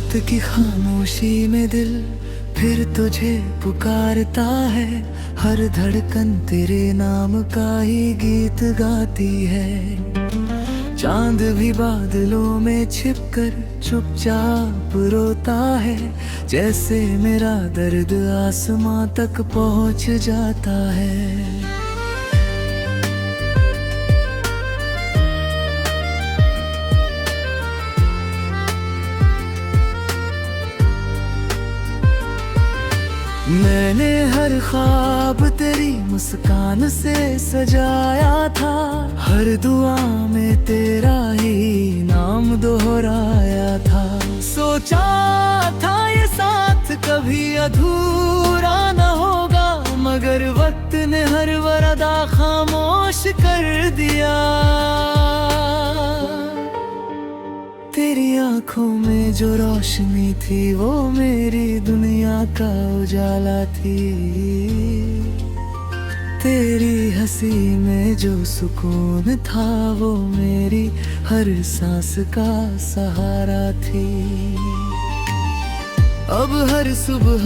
रात की खामोशी में दिल फिर तुझे पुकारता है। हर धड़कन तेरे नाम का ही गीत गाती है। चांद भी बादलों में छिपकर चुपचाप रोता है। जैसे मेरा दर्द आसमां तक पहुंच जाता है। मैंने हर ख्वाब तेरी मुस्कान से सजाया था। हर दुआ में तेरा ही नाम दोहराया था। सोचा था ये साथ कभी अधूरा न होगा, मगर वक्त ने हर वादा खामोश कर दिया। तेरी आंखों में जो रोशनी थी वो मेरी दुनिया का उजाला थी। तेरी हंसी में जो सुकून था वो मेरी हर सांस का सहारा थी। अब हर सुबह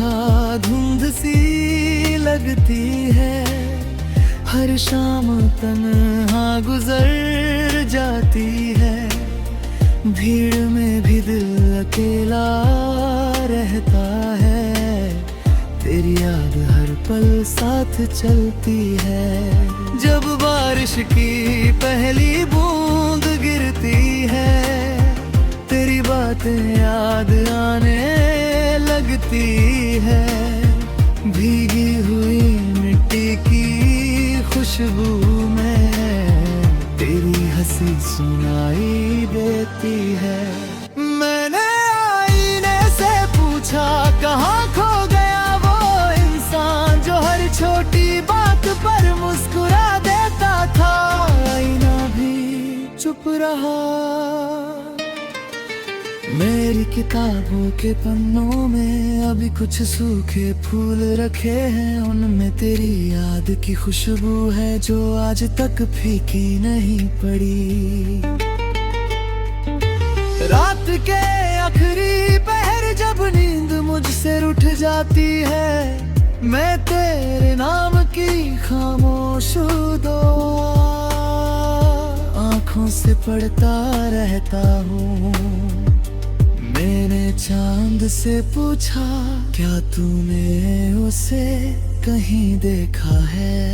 धुंध सी लगती है। हर शाम तन्हा गुजर जाती है। भीड़ में भी दिल अकेला रहता है। तेरी याद हर पल साथ चलती है। जब बारिश की पहली बूंद गिरती है, तेरी बातें याद आने लगती है। भीगी हुई मिट्टी की खुशबू में तेरी हंसी सुनाई देती है। मैंने आईने से पूछा कहाँ खो गया वो इंसान जो हर छोटी बात पर मुस्कुरा देता था। आईना भी चुप रहा। मेरी किताबों के पन्नों में अभी कुछ सूखे फूल रखे हैं। उनमें तेरी याद की खुशबू है जो आज तक फीकी नहीं पड़ी। रात के आखिरी पहर जब नींद मुझसे रूठ जाती है, मैं तेरे नाम की खामोश दुआ आँखों से पढ़ता रहता हूँ। मैंने चांद से पूछा क्या तूने उसे कहीं देखा है।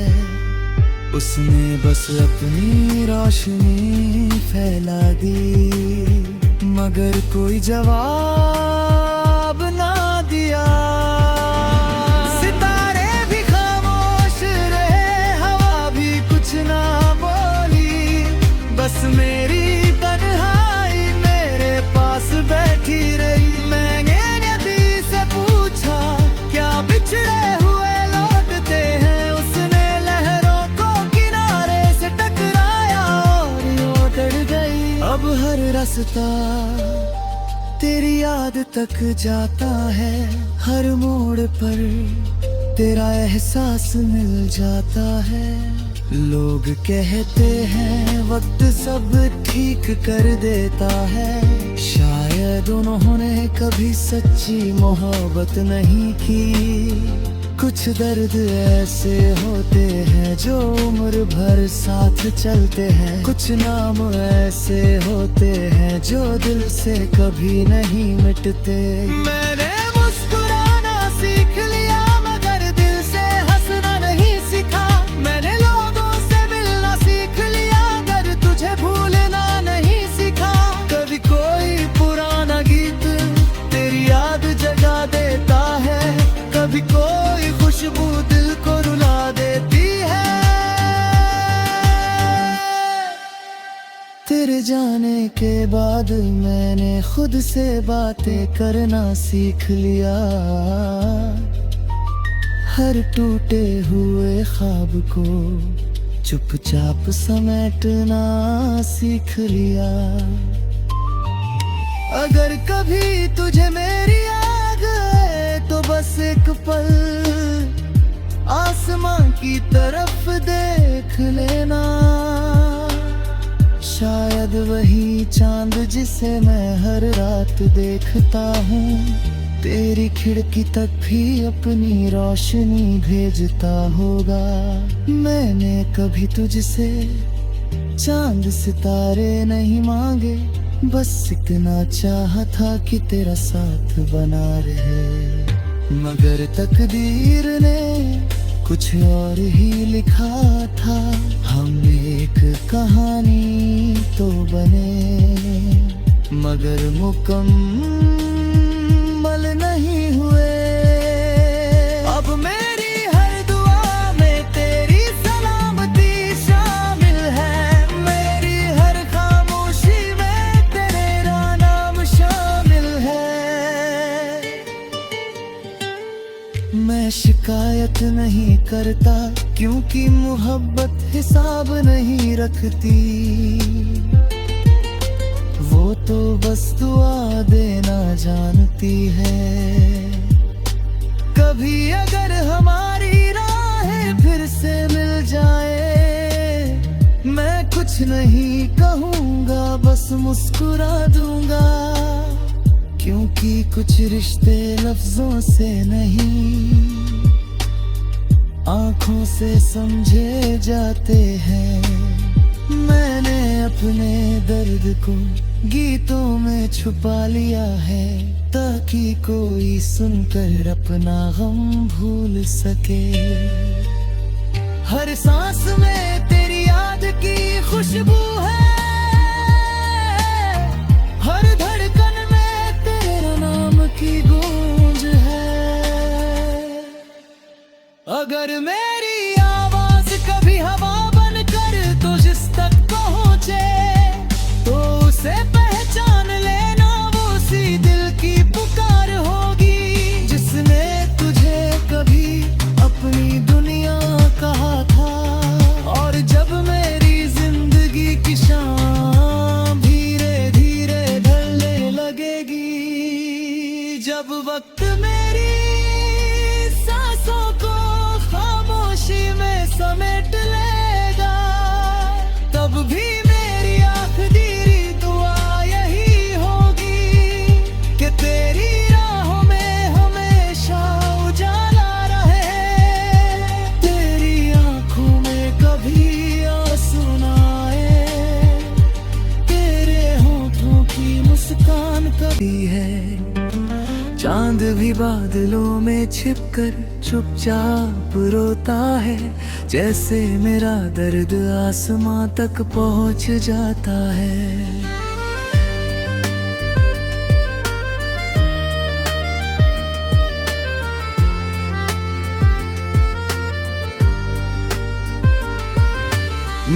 उसने बस अपनी रोशनी फैला दी, मगर कोई जवाब ना दिया। सितारे भी खामोश रहे, हवा भी कुछ ना बोली। बस मेरी तन्हाई मेरे पास बैठी रही। मैंने नदी से पूछा क्या बिछड़े हुए लौटते हैं। उसने लहरों को किनारे से टकराया और यूं डर गई। अब हर रास्ता तेरी याद तक जाता है। हर मोड़ पर तेरा एहसास मिल जाता है। लोग कहते हैं वक्त सब ठीक कर देता है। शायद उन्होंने कभी सच्ची मोहब्बत नहीं की। कुछ दर्द ऐसे होते हैं जो उम्र भर साथ चलते हैं। कुछ नाम ऐसे होते हैं जो दिल से कभी नहीं मिटते। मैंने मुस्कुराना सीख लिया मगर दिल से हंसना नहीं सीखा। मैंने लोगों से मिलना सीख लिया मगर तुझे भूलना नहीं सीखा। कभी कोई पुराना गीत तेरी याद जगा देता है। कभी कोई खुशबू दिल को रुला देती है। तेरे जाने के बाद मैंने खुद से बातें करना सीख लिया। हर टूटे हुए ख्वाब को चुपचाप समेटना सीख लिया। अगर कभी तुझे मेरी याद आए तो बस एक पल आसमां की तरफ देख लेना। शायद वही चांद जिसे मैं हर रात देखता हूँ तेरी खिड़की तक भी अपनी रोशनी भेजता होगा। मैंने कभी तुझसे चांद सितारे नहीं मांगे, बस इतना चाहा था कि तेरा साथ बना रहे। मगर तकदीर ने कुछ और ही लिखा था, हम एक कहानी तो बने मगर मुकम्मल नहीं हुए। अब मेरी हर दुआ में तेरी सलामती शामिल है, मेरी हर खामोशी में तेरा नाम शामिल है। मैं शिकायत नहीं करता क्योंकि मोहब्बत हिसाब नहीं रखती, वो तो बस दुआ देना जानती है। कभी अगर हमारी राहें फिर से मिल जाए, मैं कुछ नहीं कहूँगा बस मुस्कुरा दूंगा, क्योंकि कुछ रिश्ते लफ्जों से नहीं आँखों से समझे जाते हैं। मैंने अपने दर्द को गीतों में छुपा लिया है, ताकि कोई सुनकर अपना गम भूल सके। हर सांस में तेरी याद की खुशबू है, हर धड़कन में तेरा नाम की गूंज है। अगर मेरी आवाज कभी हवा बनकर तुझ तक पहुंचे, तो उसे पहचान लेना, वो उसी दिल की पुकार होगी जिसने तुझे कभी अपनी दुनिया कहा था। और जब मेरी जिंदगी की शाम धीरे धीरे ढलने लगेगी, जब वक्त मेरी सांसों को खामोशी में समेट लेगा, तब भी मेरी आखिरी दुआ यही होगी कि तेरी राहों में हमेशा उजाला रहे, तेरी आंखों में कभी आंसू ना आए, तेरे होठों की मुस्कान कभी है। चांद भी बादलों में छिपकर चुपचाप रोता है, जैसे मेरा दर्द आसमां तक पहुंच जाता है।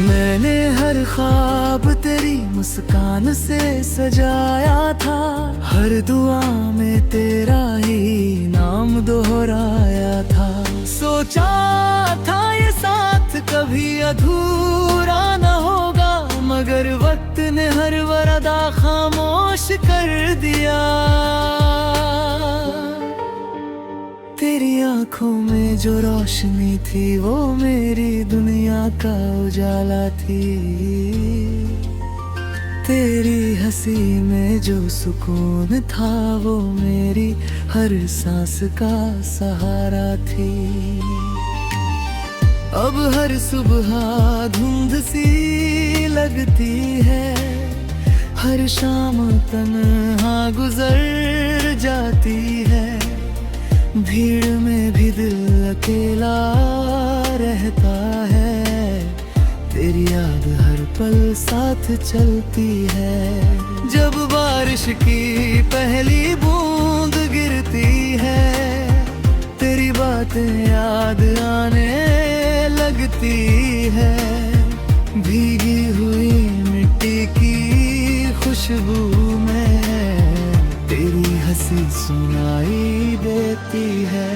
मैंने हर ख्वाब तेरी मुस्कान से सजाया था, हर दुआ में तेरा ही नाम दोहराया था। सोचा था ये साथ कभी अधूरा न होगा, मगर वक्त ने हर वरदा खामोश कर दिया। तेरी आंखों में जो रोशनी थी, वो मेरी दुनिया का उजाला थी। तेरी हंसी में जो सुकून था, वो मेरी हर सांस का सहारा थी। अब हर सुबह धुंध सी लगती है, हर शाम तन्हा गुजर जाती है। भीड़ में भी दिल अकेला रहता है, तेरी याद हर पल साथ चलती है। जब बारिश की पहली बूंद गिरती है, तेरी बातें याद आने लगती है। भीगी हुई मिट्टी की खुशबू में तेरी हंसी सुनाई देती है।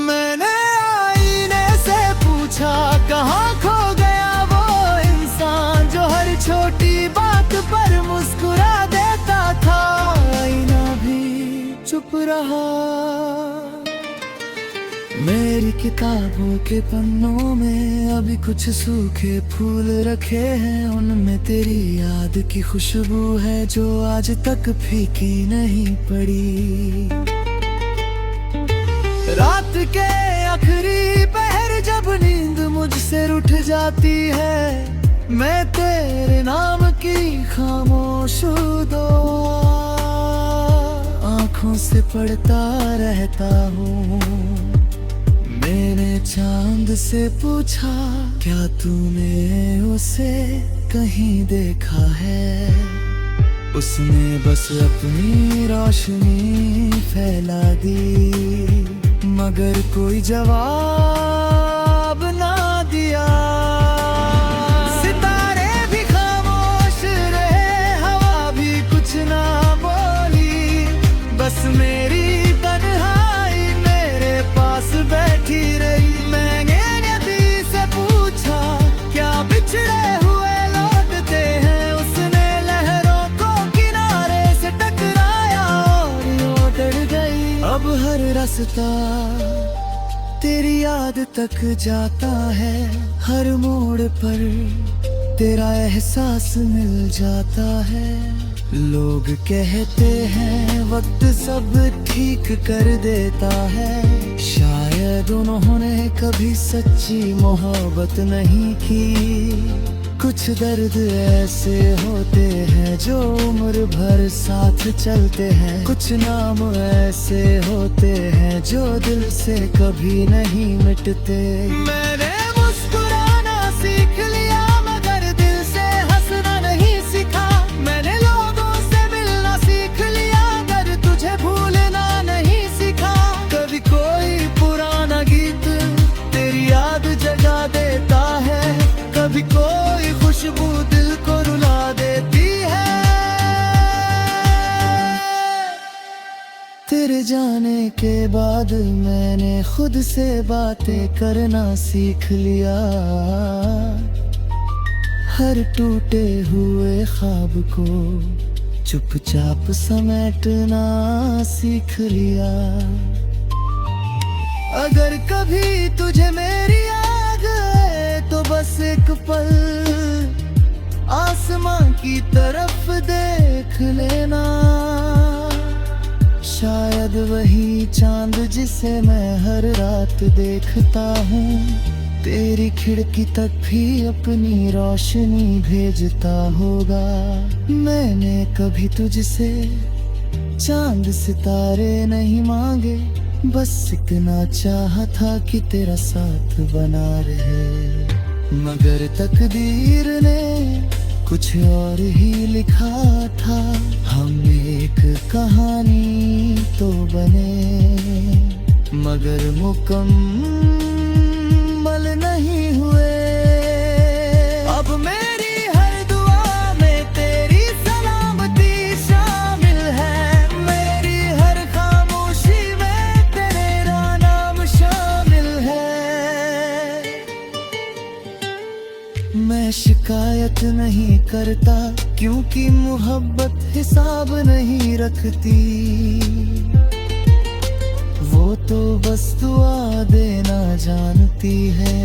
मैंने आईने से पूछा, कहाँ खो गया वो इंसान जो हर छोटी बात पर मुस्कुरा देता था। आईना भी चुप रहा, मेरी किताबों के पन्नों में अभी कुछ सूखे फूल रखे हैं, उनमें तेरी याद की खुशबू है जो आज तक फीकी नहीं पड़ी। रात के आखिरी पहर जब नींद मुझसे रूठ जाती है, मैं तेरे नाम की खामोश दुआ आँखों से पढ़ता रहता हूँ। मैंने चांद से पूछा क्या तूने उसे कहीं देखा है, उसने बस अपनी रोशनी फैला दी मगर कोई जवाब ना दिया। सितारे भी खामोश रहे, हवा भी कुछ ना बोली, बस मेरी तन्हाई मेरे पास बैठी रही। मैंने नदी से पूछा क्या बिछड़े हुए लौटते हैं, उसने लहरों को किनारे से टकराया और यूं डर गई। अब हर रास्ता तेरी याद तक जाता है, हर मोड़ पर तेरा एहसास मिल जाता है। लोग कहते हैं वक्त सब ठीक कर देता है, शायद उन्होंने कभी सच्ची मोहब्बत नहीं की। कुछ दर्द ऐसे होते हैं जो उम्र भर साथ चलते हैं, कुछ नाम ऐसे होते हैं जो दिल से कभी नहीं मिटते। मैंने मुस्कुराना सीख लिया मगर दिल से हंसना नहीं सीखा, मैंने लोगों से मिलना सीख लिया मगर तुझे भूलना नहीं सीखा। कभी कोई पुराना गीत तेरी याद जगा देता है, कभी कोई खुशबू दिल को रुला देती है। तेरे जाने के बाद मैंने खुद से बातें करना सीख लिया, हर टूटे हुए ख्वाब को चुपचाप समेटना सीख लिया। अगर कभी तुझे मेरी याद आए तो बस एक पल आसमां की तरफ देख लेना, शायद वही चांद जिसे मैं हर रात देखता हूँ तेरी खिड़की तक भी अपनी रोशनी भेजता होगा। मैंने कभी तुझसे चांद सितारे नहीं मांगे, बस इतना चाहा था कि तेरा साथ बना रहे, मगर तकदीर ने कुछ और ही लिखा था। हम एक कहानी तो बने मगर मुकम्मल नहीं हुए। अब मेरी हर दुआ में तेरी सलामती शामिल है, मेरी हर खामोशी में तेरा नाम शामिल है। मैं शिकायत नहीं करता क्योंकि मोहब्बत हिसाब नहीं रखती, वो तो बस दुआ देना जानती है।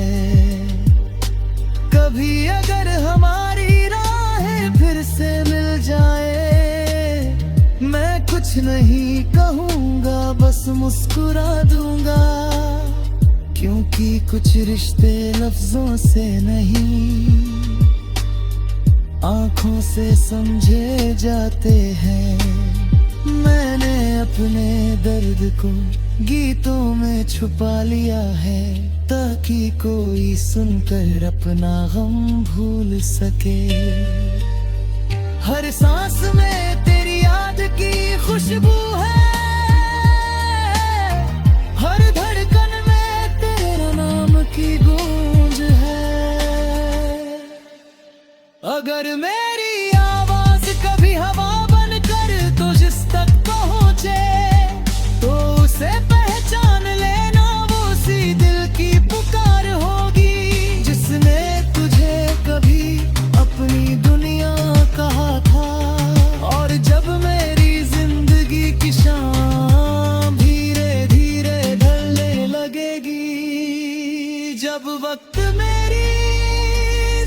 कभी अगर हमारी राहें फिर से मिल जाए, मैं कुछ नहीं कहूँगा बस मुस्कुरा दूंगा, क्योंकि कुछ रिश्ते लफ्जों से नहीं आँखों से समझे जाते हैं। मैंने अपने दर्द को गीतों में छुपा लिया है ताकि कोई सुनकर अपना गम भूल सके। हर सांस में तेरी याद की खुशबू है, हर धड़कन में तेरा नाम की गूंज है। अगर मेरी आवाज कभी हवा बनकर तुझ तक पहुंचे तो उसे पहचान लेना, वो उसी दिल की पुकार होगी जिसने तुझे कभी अपनी दुनिया कहा था। वक्त मेरी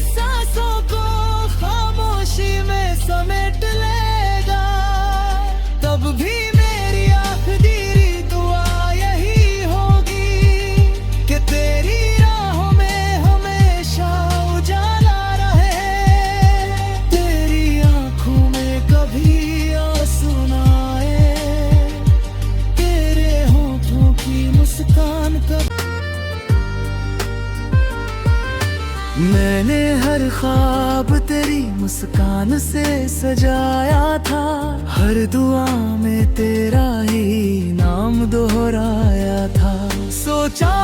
सांसों को खामोशी में समेट लेगा, तब भी मेरी आखिरी दुआ यही होगी कि तेरी राहों में हमेशा उजाला रहे, तेरी आंखों में कभी आंसू ना आए, तेरे होठों की मुस्कान कभी। मैंने हर ख्वाब तेरी मुस्कान से सजाया था, हर दुआ में तेरा ही नाम दोहराया था। सोचा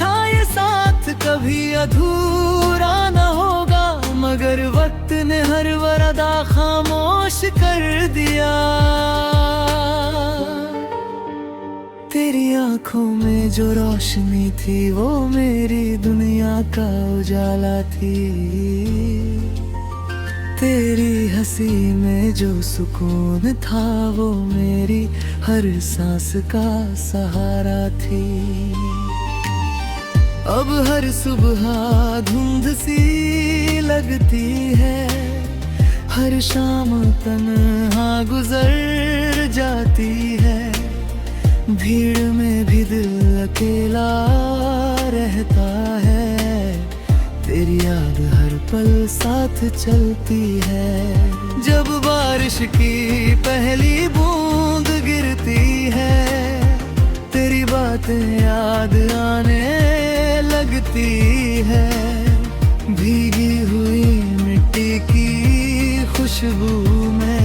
था ये साथ कभी अधूरा न होगा, मगर वक्त ने हर वरदा खामोश कर दिया। तेरी आंखों में जो रोशनी थी वो मेरी दुनिया का उजाला थी, तेरी हंसी में जो सुकून था वो मेरी हर सांस का सहारा थी। अब हर सुबह धुंध सी लगती है, हर शाम तन्हा गुजर जाती है, भीड़ में भी दिल अकेला रहता है, तेरी याद हर पल साथ चलती है। जब बारिश की पहली बूंद गिरती है, तेरी बातें याद आने लगती है, भीगी हुई मिट्टी की खुशबू में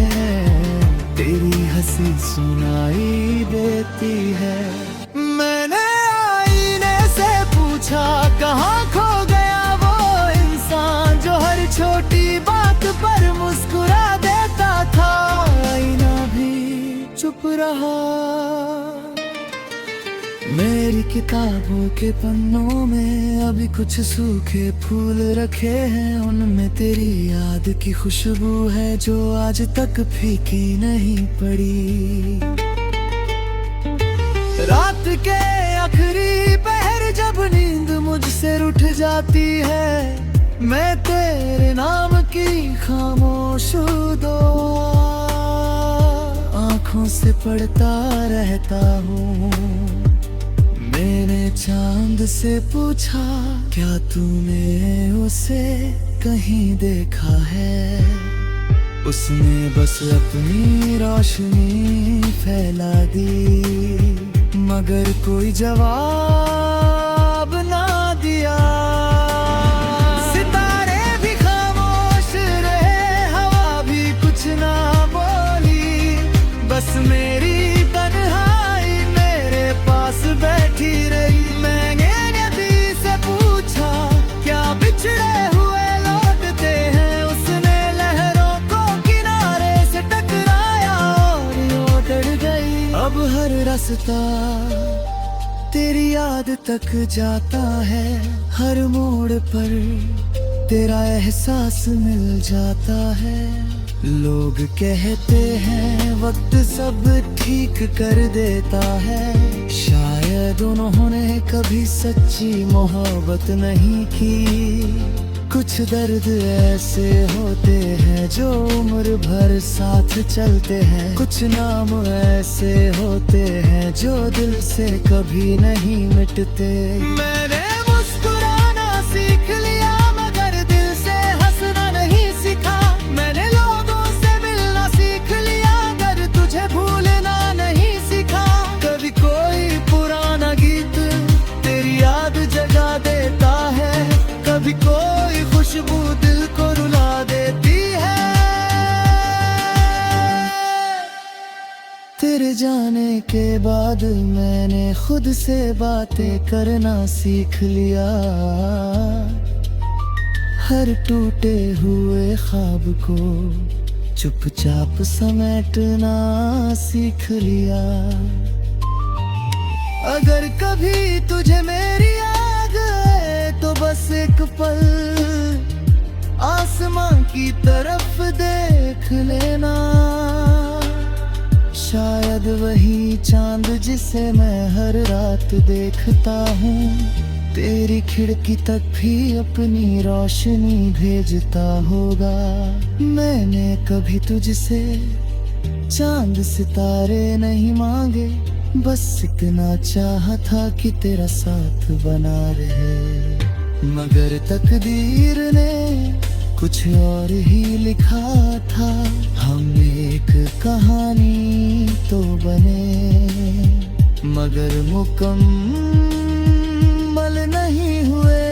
तेरी हंसी सुनाई देती है। मैंने आईने से पूछा कहाँ खो गया वो इंसान जो हर छोटी बात पर मुस्कुरा देता था, आईना भी चुप रहा। मेरी किताबों के पन्नों में अभी कुछ सूखे फूल रखे हैं, उनमें तेरी याद की खुशबू है जो आज तक फीकी नहीं पड़ी। रात के आखिरी पहर जब नींद मुझसे रूठ जाती है, मैं तेरे नाम की खामोश दुआ आँखों से पढ़ता रहता हूँ। मैंने चांद से पूछा क्या तूने उसे कहीं देखा है, उसने बस अपनी रोशनी फैला दी, मगर कोई जवाब ना दिया। सितारे भी खामोश रहे, हवा भी कुछ ना बोली, बस मेरी तन्हाई मेरे पास बैठी रही। मैंने नबी से पूछा क्या बिछड़े हुए लौटते हैं, उसने लहरों को किनारे से टकराया और यूं डर गई। अब हर रास्ता तेरी याद तक जाता है, हर मोड़ पर तेरा एहसास मिल जाता है। लोग कहते हैं वक्त सब ठीक कर देता है, शायद उन्होंने कभी सच्ची मोहब्बत नहीं की। कुछ दर्द ऐसे होते हैं जो उम्र भर साथ चलते हैं, कुछ नाम ऐसे होते हैं जो दिल से कभी नहीं मिटते। मैंने मुस्कुराना सीख लिया मगर दिल से हंसना नहीं सीखा, मैंने लोगों से मिलना सीख लिया मगर तुझे भूलना नहीं सीखा। कभी कोई पुराना गीत तेरी याद जगा देता है, कभी कोई खुशबू दिल को रुला देती है। तेरे जाने के बाद मैंने खुद से बातें करना सीख लिया, हर टूटे हुए ख्वाब को चुपचाप समेटना सीख लिया। अगर कभी तुझे मेरी याद आए तो बस एक पल आसमां की तरफ देख लेना, शायद वही चांद जिसे मैं हर रात देखता हूँ तेरी खिड़की तक भी अपनी रोशनी भेजता होगा। मैंने कभी तुझसे चांद सितारे नहीं मांगे, बस इतना चाहा था कि तेरा साथ बना रहे। मगर तकदीर ने कुछ और ही लिखा था, हम एक कहानी तो बने मगर मुकम्मल नहीं हुए।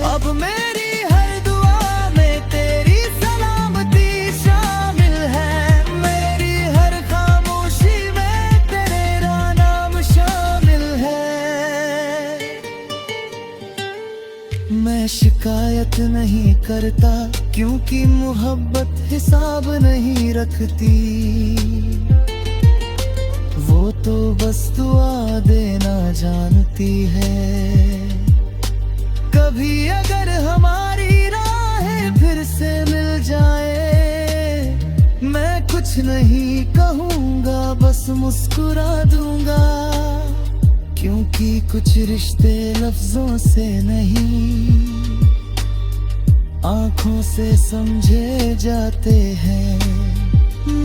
अब मेरी हर दुआ में तेरी सलामती शामिल है, मेरी हर खामोशी में तेरा नाम शामिल है। मैं शिकायत नहीं करता क्योंकि मोहब्बत हिसाब नहीं रखती, वो तो बस दुआ देना जानती है। कभी अगर हमारी राहें फिर से मिल जाए, मैं कुछ नहीं कहूँगा, बस मुस्कुरा दूंगा, क्योंकि कुछ रिश्ते लफ्जों से नहीं आंखों से समझे जाते हैं।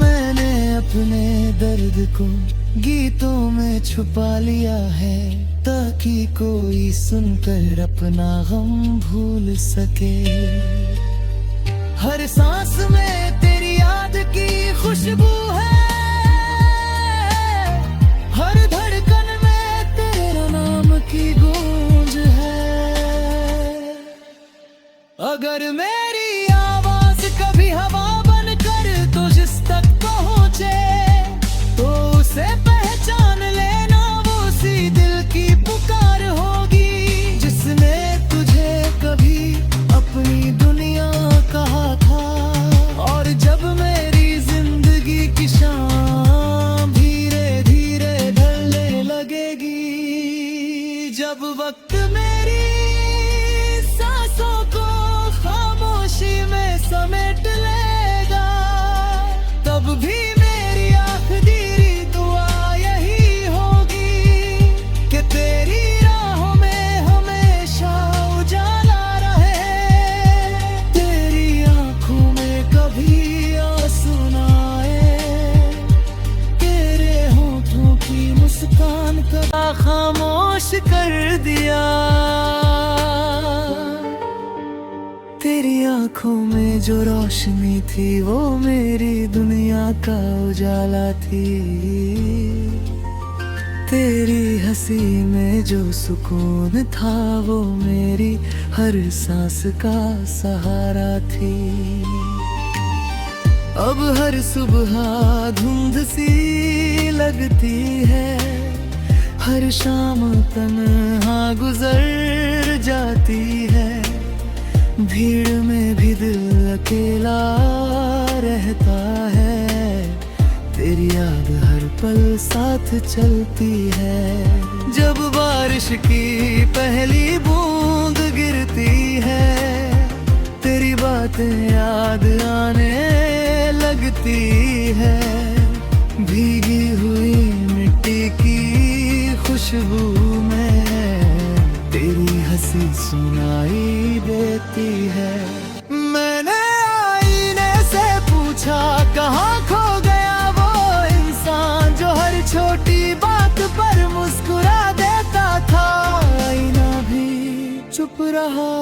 मैंने अपने दर्द को गीतों में छुपा लिया है, ताकि कोई सुनकर अपना गम भूल सके। हर सांस में तेरी याद की खुशबू है, हर धड़कन में तेरा नाम की गूंज है। अगर मेरी आवाज कभी हवा बनकर तुझ तक पहुंचे, तो उसे पहचान लेना, वो उसी दिल की पुकार होगी जिसने तुझे कभी अपनी दुनिया कहा था। और जब मेरी जिंदगी की शाम धीरे धीरे ढलने लगेगी, जब वक्त मेरी सांसों को खामोशी में समेट लेगा, तब भी खामोश कर दिया। तेरी आंखों में जो रोशनी थी, वो मेरी दुनिया का उजाला थी। तेरी हंसी में जो सुकून था, वो मेरी हर सांस का सहारा थी। अब हर सुबह धुंध सी लगती है, हर शाम तन्हा गुजर जाती है। भीड़ में भी दिल अकेला रहता है, तेरी याद हर पल साथ चलती है। जब बारिश की पहली बूंद गिरती है, तेरी बातें याद आने लगती है। भीगी हुई मिट्टी की खुशबू में तेरी हंसी सुनाई देती है। मैंने आईने से पूछा, कहाँ खो गया वो इंसान जो हर छोटी बात पर मुस्कुरा देता था। आईना भी चुप रहा।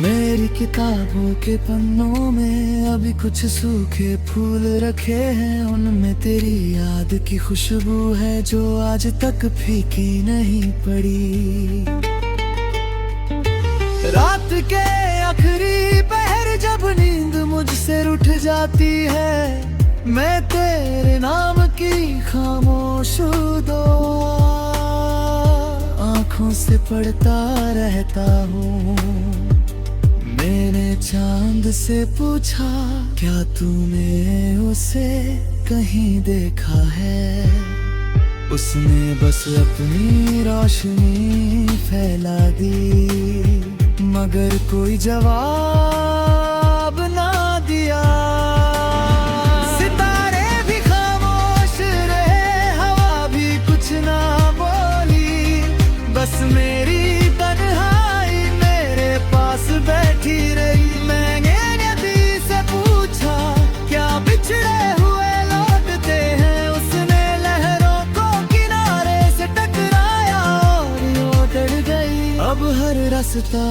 मेरी किताबों के पन्नों में अभी कुछ सूखे फूल रखे हैं, उनमें तेरी याद की खुशबू है जो आज तक फीकी नहीं पड़ी। रात के आखिरी पहर जब नींद मुझसे रूठ जाती है, मैं तेरे नाम की खामोश दुआ आंखों से पढ़ता रहता हूँ। मैंने चांद से पूछा, क्या तूने उसे कहीं देखा है? उसने बस अपनी रोशनी फैला दी, मगर कोई जवाब ना दिया। सितारे भी खामोश रहे, हवा भी कुछ ना बोली, रास्ता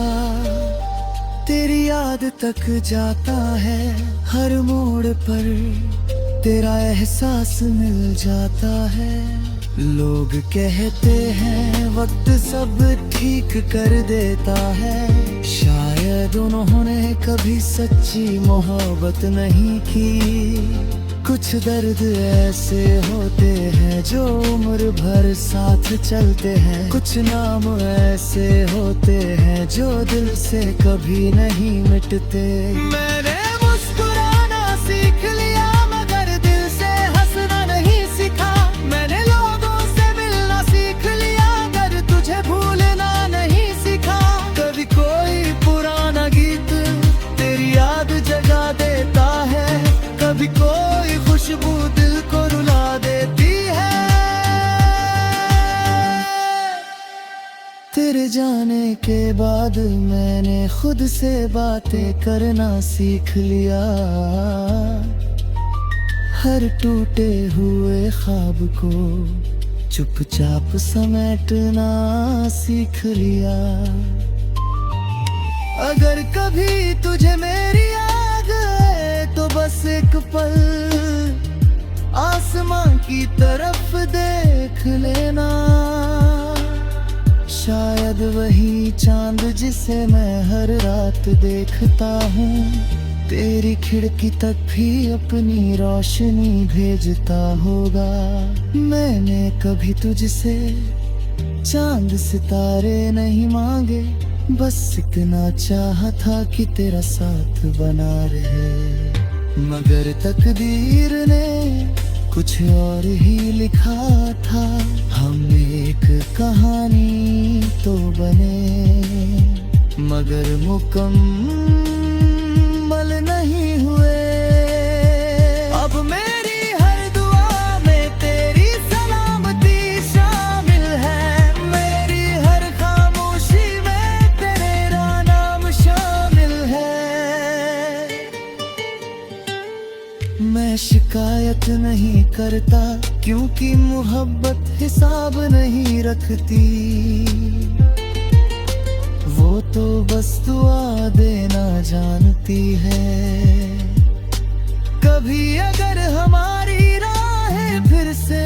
तेरी याद तक जाता है, हर मोड़ पर तेरा एहसास मिल जाता है। लोग कहते हैं वक्त सब ठीक कर देता है, शायद उन्होंने कभी सच्ची मोहब्बत नहीं की। कुछ दर्द ऐसे होते हैं जो उम्र भर साथ चलते हैं, कुछ नाम ऐसे होते हैं जो दिल से कभी नहीं मिटते। मैंने मुस्कुराना सीख लिया मगर दिल से हंसना नहीं सीखा, मैंने लोगों से मिलना सीख लिया मगर तुझे भूलना नहीं सीखा। कभी कोई पुराना गीत तेरी याद जगा देता है, कभी कोई खुशबू दिल को रुला देती है। तेरे जाने के बाद मैंने खुद से बातें करना सीख लिया, हर टूटे हुए ख्वाब को चुपचाप समेटना सीख लिया। अगर कभी तुझे मेरी याद आए तो बस एक पल आसमां की तरफ देख लेना, शायद वही चांद जिसे मैं हर रात देखता हूँ तेरी खिड़की तक भी अपनी रोशनी भेजता होगा। मैंने कभी तुझसे चांद सितारे नहीं मांगे, बस इतना चाहा था कि तेरा साथ बना रहे। मगर तकदीर ने कुछ और ही लिखा था, हम एक कहानी तो बने मगर मुकम्मल नहीं हुए। अब मेरी हर दुआ में तेरी सलामती शामिल है, मेरी हर खामोशी में तेरा नाम शामिल है। मैं शिकायत नहीं करता क्योंकि मोहब्बत हिसाब नहीं रखती, वो तो बस दुआ देना जानती है। कभी अगर हमारी राहें फिर से